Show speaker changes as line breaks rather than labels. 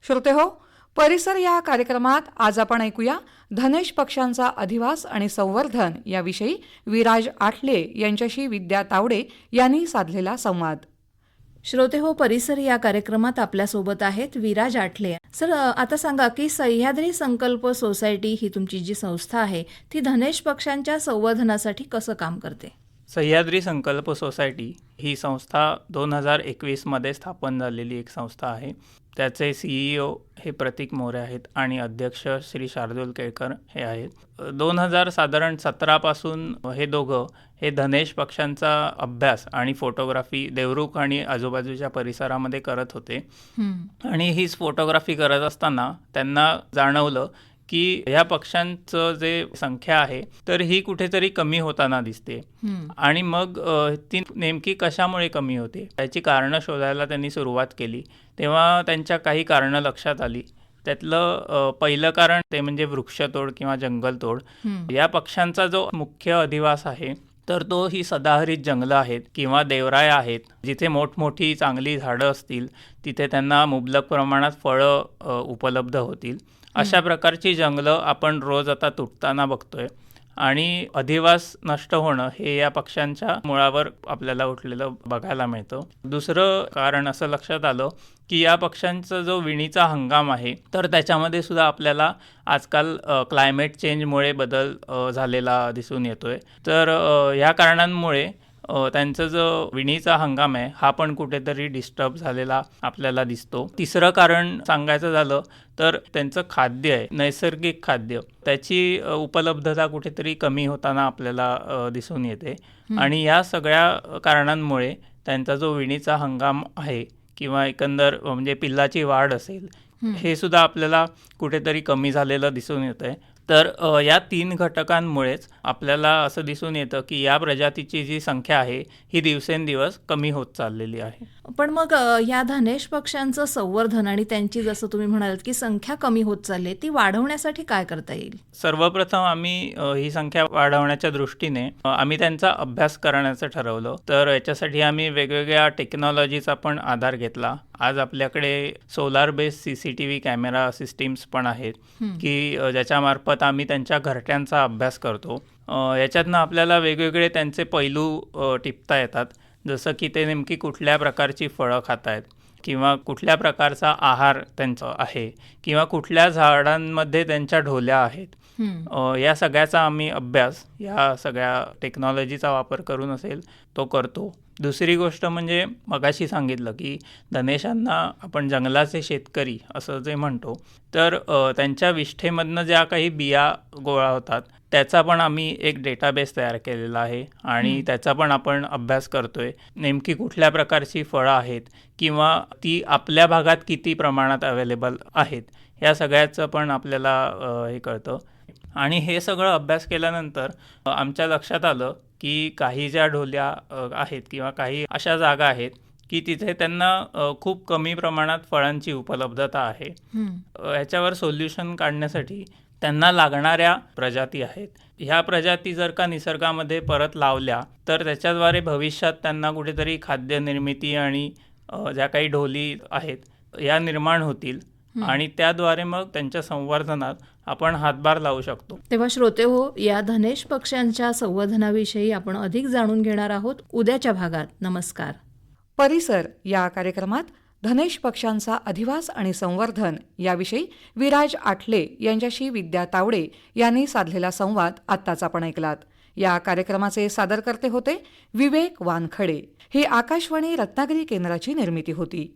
श्रोतेहो, परिसर या कार्यक्रमात आज आपण ऐकूया धनेश पक्ष्यांचा अधिवास आणि संवर्धन याविषयी विराज आठले यांच्याशी विद्या तावडे यांनी साधलेला संवाद.
श्रोतेहो, परिसर या कार्यक्रमात आपल्यासोबत आहेत विराज आठले. सर, आता सांगा की सह्याद्री संकल्प सोसायटी ही तुमची जी संस्था आहे ती धनेश पक्ष्यांच्या संवर्धनासाठी कसं काम करते?
सह्याद्री संकल्प सोसायटी ही संस्था 2021मध्ये स्थापन झालेली एक संस्था आहे. त्याचे CEO हे प्रतीक मोरे आहेत आणि अध्यक्ष श्री शार्दूल केळकर हे आहेत. 2017 पासून हे दोघं हे धनेश पक्ष्यांचा अभ्यास आणि फोटोग्राफी देवरुख आणि आजूबाजूच्या परिसरामध्ये करत होते. आणि हीच फोटोग्राफी करत असताना त्यांना जाणवलं की ह्या पक्ष्यांचं जे संख्या आहे तर ही कुठेतरी कमी होताना दिसते. आणि मग ती नेमकी कशामुळे कमी होते याची कारणं शोधायला त्यांनी सुरुवात केली. तेव्हा त्यांच्या काही कारणं लक्षात आली. त्यातलं पहिलं कारण ते म्हणजे वृक्षतोड किंवा जंगलतोड. या पक्ष्यांचा जो मुख्य अधिवास आहे तर तो ही सदाहरित जंगलं आहेत किंवा देवराया आहेत. जिथे मोठमोठी चांगली झाडं असतील तिथे त्यांना मुबलक प्रमाणात फळं उपलब्ध होतील. अशा प्रकारची जंगलं आपण रोज आता तुटताना बघतोय. आणि अधिवास नष्ट होणं हे या पक्ष्यांच्या मुळावर आपल्याला उठलेलं बघायला मिळतं. दुसरं कारण असं लक्षात आलं की या पक्ष्यांचा जो विणीचा हंगाम आहे तर त्याच्यामध्ये सुद्धा आपल्याला आजकाल क्लायमेट चेंजमुळे बदल झालेला दिसून येतोय. तर ह्या कारणांमुळे त्यांचा जो विणीचा हंगाम आहे हा पण कुठेतरी डिस्टर्ब झालेला आपल्याला दिसतो. तिसरं कारण सांगायचं झालं तर त्यांचं खाद्य आहे, नैसर्गिक खाद्य, त्याची उपलब्धता कुठेतरी कमी होताना आपल्याला दिसून येते. आणि या सगळ्या कारणांमुळे त्यांचा जो विणीचा हंगाम आहे किंवा एकंदर म्हणजे पिल्लाची वाढ असेल हे सुद्धा आपल्याला कुठेतरी कमी झालेलं दिसून येतं आहे. तर या 3 घटकांमुळेच आपल्याला असं दिसून येतं की या प्रजातीची जी संख्या आहे ही दिवसेंदिवस कमी होत चाललेली आहे.
पण मग या धनेश पक्ष्यांचं संवर्धन आणि त्यांची जसं तुम्ही म्हणालात की संख्या कमी होत चालली ती वाढवण्यासाठी काय करता येईल?
सर्वप्रथम आम्ही ही संख्या वाढवण्याच्या दृष्टीने आम्ही त्यांचा अभ्यास करण्याचं ठरवलं. तर याच्यासाठी आम्ही वेगवेगळ्या टेक्नॉलॉजीचा पण आधार घेतला. आज आपल्याकडे solar based CCTV camera systems पण आहेत की ज्याच्यामार्फत आम्ही त्यांच्या घरट्यांचा अभ्यास करतो. याच्यातनं आपल्याला वेगवेगळे त्यांचे पैलू टिपता येतात. जसं की ते नेमकी कुठल्या प्रकारची फळं खात आहेत किंवा कुठल्या प्रकारचा आहार त्यांचा आहे किंवा कुठल्या झाडांमध्ये त्यांच्या ढोल्या आहेत. या सगळ्याचा आम्ही अभ्यास या सगळ्या टेक्नॉलॉजीचा वापर करून असेल तो करतो. दुसरी गोष्ट म्हणजे मगाशी सांगितलं की धनेशांना आपण जंगलाचे शेतकरी असं जे म्हणतो तर त्यांच्या विष्ठेमधनं ज्या काही बिया गोळा होतात त्याचा पण आम्ही एक डेटाबेस तयार केलेला आहे आणि त्याचा पण आपण अभ्यास करतोय. नेमकी कुठल्या प्रकारची फळं आहेत किंवा ती आपल्या भागात किती प्रमाणात अवेलेबल आहेत या सगळ्याचं पण आपल्याला हे कळतं. आणि हे सगळं अभ्यास केल्यानंतर आमच्या लक्षात आलं की काही ज्या ढोल्या आहेत किंवा काही अशा जागा आहेत की तिथे त्यांना खूप कमी प्रमाणात फळांची उपलब्धता आहे. ह्याच्यावर सोल्युशन काढण्यासाठी त्यांना लागणाऱ्या प्रजाती आहेत. ह्या प्रजाती जर का निसर्गामध्ये परत लावल्या तर त्याच्याद्वारे भविष्यात त्यांना कुठेतरी खाद्य निर्मिती आणि ज्या काही ढोली आहेत या निर्माण होतील आणि त्याद्वारे मग त्यांच्या संवर्धनात आपण हातभार लावू शकतो.
तेव्हा श्रोतेहो, या धनेश पक्ष्यांच्या संवर्धनाविषयी आपण अधिक जाणून घेणार आहोत उद्याच्या भागात. नमस्कार.
परिसर या कार्यक्रमात धनेश पक्ष्यांचा अधिवास आणि संवर्धन याविषयी विराज आठले यांच्याशी विद्या तावडे यांनी साधलेला संवाद आत्ताच आपण ऐकलात. या कार्यक्रमाचे सादरकर्ते होते विवेक वानखडे. ही आकाशवाणी रत्नागिरी केंद्राची निर्मिती होती.